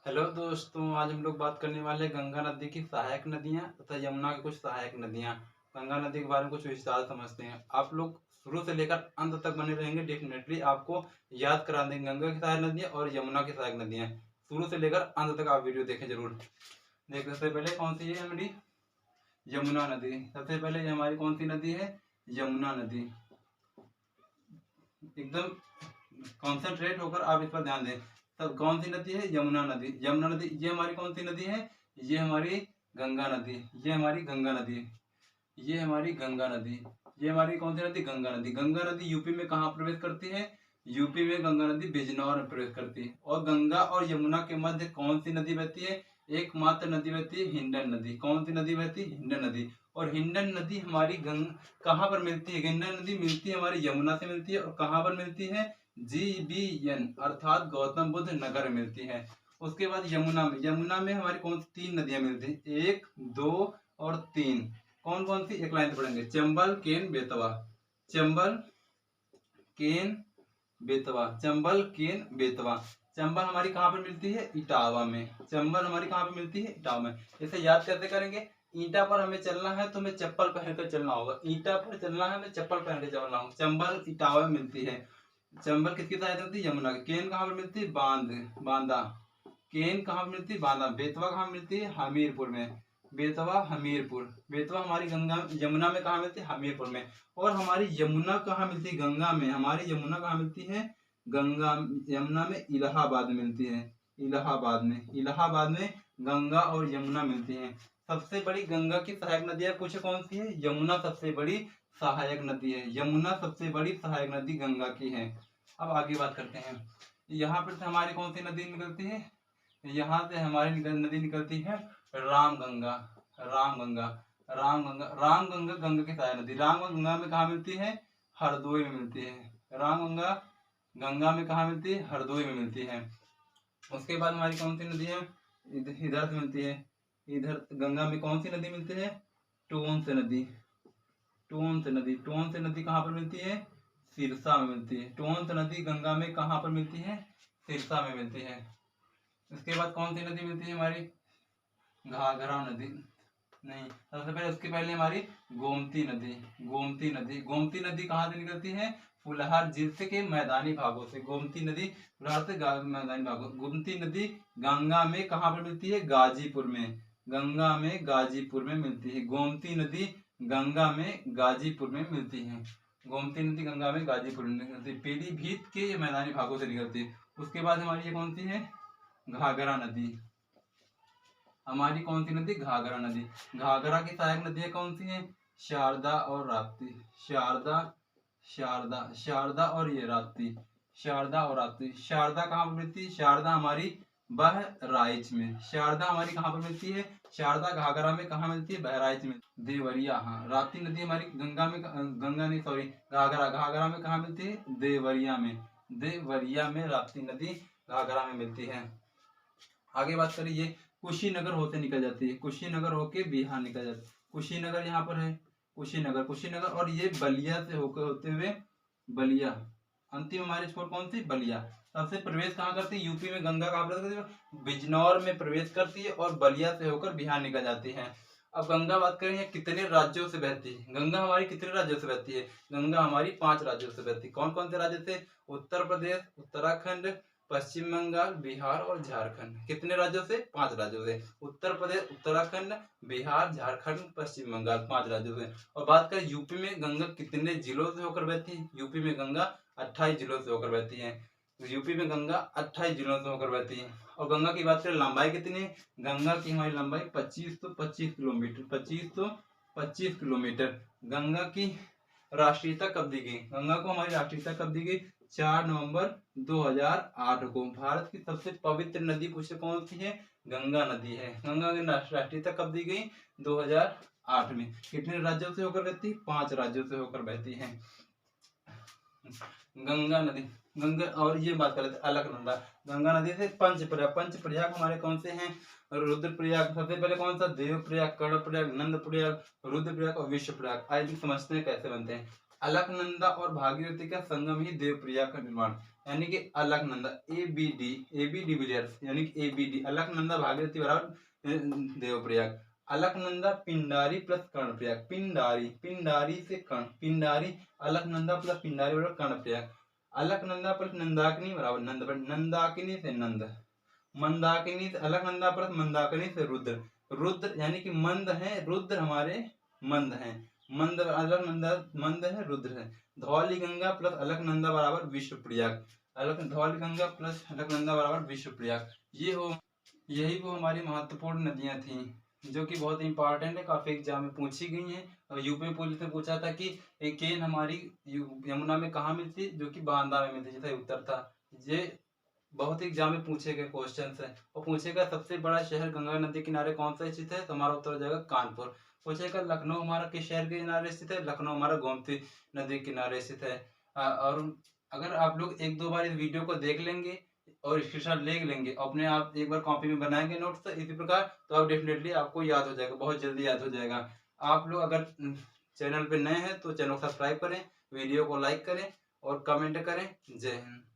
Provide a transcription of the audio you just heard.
Hello दोस्तों, आज हम लोग बात करने वाले हैं गंगा नदी की सहायक नदियां तथा यमुना की कुछ सहायक नदियां। गंगा नदी के बारे में कुछ विस्तार समझते हैं। आप लोग शुरू से लेकर अंत तक बने रहेंगे, डेफिनेटली आपको याद करा देंगे गंगा की सहायक नदियां और यमुना की सहायक नदियां। शुरू से लेकर अंत तक आप वीडियो देखें जरूर। देखो, सबसे पहले कौन सी है हमारी? यमुना नदी। सबसे पहले हमारी कौन सी नदी है? यमुना नदी। एकदम कॉन्सेंट्रेट होकर आप इस पर ध्यान दें। तब कौन सी नदी है? यमुना नदी। यमुना नदी ये हमारी कौन सी नदी है? ये हमारी गंगा नदी। ये हमारी गंगा नदी। ये हमारी गंगा नदी। ये हमारी कौन सी नदी? गंगा नदी। गंगा नदी यूपी में कहाँ प्रवेश करती है? यूपी में गंगा नदी बिजनौर में प्रवेश करती है। और गंगा और यमुना के मध्य कौन सी नदी बहती है? एकमात्र नदी बहती है हिंडन नदी। कौन सी नदी बहती है? हिंडन नदी। और हिंडन नदी हमारी कहाँ पर मिलती है? हिंडन नदी मिलती है हमारी यमुना से मिलती है। और कहाँ पर मिलती है? GBN अर्थात गौतम बुद्ध नगर में मिलती है। उसके बाद यमुना में हमारी कौन सी तीन नदियां मिलती हैं? 1, 2 और 3। कौन कौन सी? एक लाइन से पढ़ेंगे। चंबल, केन, बेतवा। चंबल, केन, बेतवा। चंबल, केन, बेतवा। चंबल हमारी कहाँ पर मिलती है? इटावा में। चंबल हमारी कहाँ पर मिलती है? इटावा में। इसे याद कैसे करेंगे? ईंटा पर हमें चलना है तो हमें चप्पल पहनकर चलना होगा। ईंटा पर चलना है, हमें चप्पल पहन के चलना होगा। चंबल इटावा में मिलती है। चंबल किसकी सहायता होती है? यमुना की। केन कहाँ पर मिलती है? बांदा। केन कहाँ पर मिलती है? बांदा। बेतवा कहाँ मिलती है? हमीरपुर में। बेतवा, हमीरपुर। बेतवा हमारी यमुना में कहाँ मिलती है? हमीरपुर में। और हमारी यमुना कहाँ मिलती है? गंगा में। हमारी यमुना कहाँ मिलती है? गंगा यमुना में इलाहाबाद में मिलती है। इलाहाबाद में गंगा और यमुना मिलती हैं। सबसे बड़ी गंगा की सहायक नदियां पूछे कौन सी है? यमुना सबसे बड़ी सहायक नदी है। यमुना सबसे बड़ी सहायक नदी गंगा की है। अब आगे बात करते हैं। यहाँ पर से हमारी कौन सी नदी निकलती है? यहाँ से हमारी नदी निकलती है रामगंगा। रामगंगा। रामगंगा गंगा की सहायक नदी। रामगंगा में कहाँ मिलती है? हरदोई में मिलती है। रामगंगा गंगा में कहाँ मिलती है? हरदोई में मिलती है। उसके बाद हमारी कौन सी नदी है? इधर से मिलती है। इधर गंगा में कौन सी नदी मिलती है? टोंस नदी। टोंस नदी कहाँ पर मिलती है? सिरसा में मिलती है। टोंस नदी गंगा में कहाँ पर मिलती है? सिरसा में मिलती है। उसके बाद कौन सी नदी मिलती है हमारी? घाघरा नदी नहीं, सबसे पहले उसके पहले हमारी गोमती नदी। गोमती नदी कहाँ से निकलती है? फुलहार जिले के मैदानी भागों से। गोमती नदी फुलहार से मैदानी भागों। गोमती नदी गंगा में कहाँ पर मिलती है? गाजीपुर में। गंगा में गाजीपुर में मिलती है। गोमती नदी गंगा में गाजीपुर में मिलती है। गोमती नदी गंगा में गाजीपुर में निकलती है। पीलीभीत के मैदानी भागों से निकलती है। उसके बाद हमारी ये कौन सी है? घाघरा नदी। हमारी कौन सी नदी? घाघरा नदी। घाघरा की सहायक नदियां कौन सी हैं? शारदा और राप्ती। शारदा और ये राप्ती। शारदा कहाँ पर मिलती है? शारदा हमारी बहराइच में। शारदा हमारी कहाँ पर मिलती है? शारदा घाघरा में कहाँ मिलती है? बहराइच में। देवरिया, हाँ। राप्ती नदी हमारी गंगा नहीं, सॉरी, घाघरा में कहाँ मिलती है? देवरिया में राप्ती नदी घाघरा में मिलती है। आगे बात करें, ये कुशीनगर होते निकल जाती है। कुशीनगर होके बिहार निकल जाती है। कुशीनगर यहाँ पर है। कुशीनगर और ये बलिया से होकर होते हुए बलिया। अंतिम हमारी स्कोर कौन सी? बलिया। सबसे प्रवेश कहाँ करती है? यूपी में गंगा कहाँ प्रवेश करती है? बिजनौर में प्रवेश करती है और बलिया से होकर बिहार निकल जाती है। अब गंगा बात करें कितने राज्यों से बहती है? गंगा हमारी कितने राज्यों से बहती है? गंगा हमारी 5 राज्यों से बहती है। कौन कौन से राज्य से? उत्तर प्रदेश, उत्तराखंड, पश्चिम बंगाल, बिहार और झारखंड। कितने राज्यों से? 5 राज्यों से। उत्तर प्रदेश, उत्तराखंड, बिहार, झारखंड, पश्चिम बंगाल, 5 राज्यों से। और बात करें यूपी में गंगा कितने जिलों से होकर बहती है? यूपी में गंगा 28 जिलों से होकर बहती है। यूपी में गंगा 28 जिलों से होकर बहती है। और गंगा की बात करें लंबाई कितनी है? गंगा की हमारी लंबाई 2525 किलोमीटर। 2525 किलोमीटर। गंगा की राष्ट्रीयता कब दी गई? गंगा को हमारी राष्ट्रीयता कब दी गई? 4 नवंबर 2008 को। भारत की सबसे पवित्र नदी पूछे कौन सी है? गंगा नदी है। गंगा की राष्ट्रीयता कब दी गई? 2008 में। कितने राज्यों से होकर बहती है? 5 राज्यों से होकर बहती है गंगा नदी। गंगा और ये बात कर रहे थे अलकनंदा। गंगा नदी से पंचप्रयाग हमारे कौन से हैं? रुद्रप्रयाग। सबसे पहले कौन सा? देवप्रयाग, कर्णप्रयाग, नंदप्रयाग, रुद्रप्रयाग और विश्वप्रयाग। आइए समझते हैं कैसे बनते हैं। अलकनंदा और भागीरथी का संगम ही देवप्रयाग का निर्माण। यानी कि अलकनंदा, ए बी डिविलियर्स यानी कि A B D, Alaknanda Bhagirathi बराबर देवप्रयाग। अलकनंदा पिंडारी प्लस कर्णप्रयाग, पिंडारी, पिंडारी से कर्ण, पिंडारी, अलकनंदा प्लस पिंडारी बराबर कर्णप्रयाग। अलकनंदा प्लस नंदाकिनी बराबर नंद, नंदाकिनी से नंद, मंदाकिनी से अलकनंदा प्लस मंदाकिनी से रुद्र, रुद्र यानी कि मंद है, रुद्र हमारे मंद हैं, मंद अलकनंदा मंद है, रुद्र है। धौली गंगा प्लस अलकनंदा बराबर विश्वप्रयाग, धौली गंगा प्लस अलकनंदा बराबर विश्वप्रयाग। यही वो हमारी महत्वपूर्ण नदियां थी जो कि बहुत इंपॉर्टेंट है, काफी एग्जाम में पूछी गई हैं। और यूपी पुलिस ने पूछा था कि एक केन हमारी यमुना में कहाँ मिलती है, जो कि बांदा में मिलती है, जिसका उत्तर था। ये बहुत ही एग्जाम में पूछे गए क्वेश्चन है। और पूछेगा सबसे बड़ा शहर गंगा नदी के किनारे कौन सा स्थित है, तो हमारा उत्तर हो जाएगा कानपुर। पूछेगा लखनऊ हमारा किस शहर के किनारे स्थित है, लखनऊ हमारा गोमती नदी के किनारे स्थित है। और अगर आप लोग एक दो बार इस वीडियो को देख लेंगे और स्क्रीनशॉट ले लेंगे, अपने आप एक बार कॉपी में बनाएंगे नोट्स इसी प्रकार, तो आप डेफिनेटली आपको याद हो जाएगा, बहुत जल्दी याद हो जाएगा। आप लोग अगर चैनल पे नए हैं तो चैनल को सब्सक्राइब करें, वीडियो को लाइक करें और कमेंट करें। जय हिंद।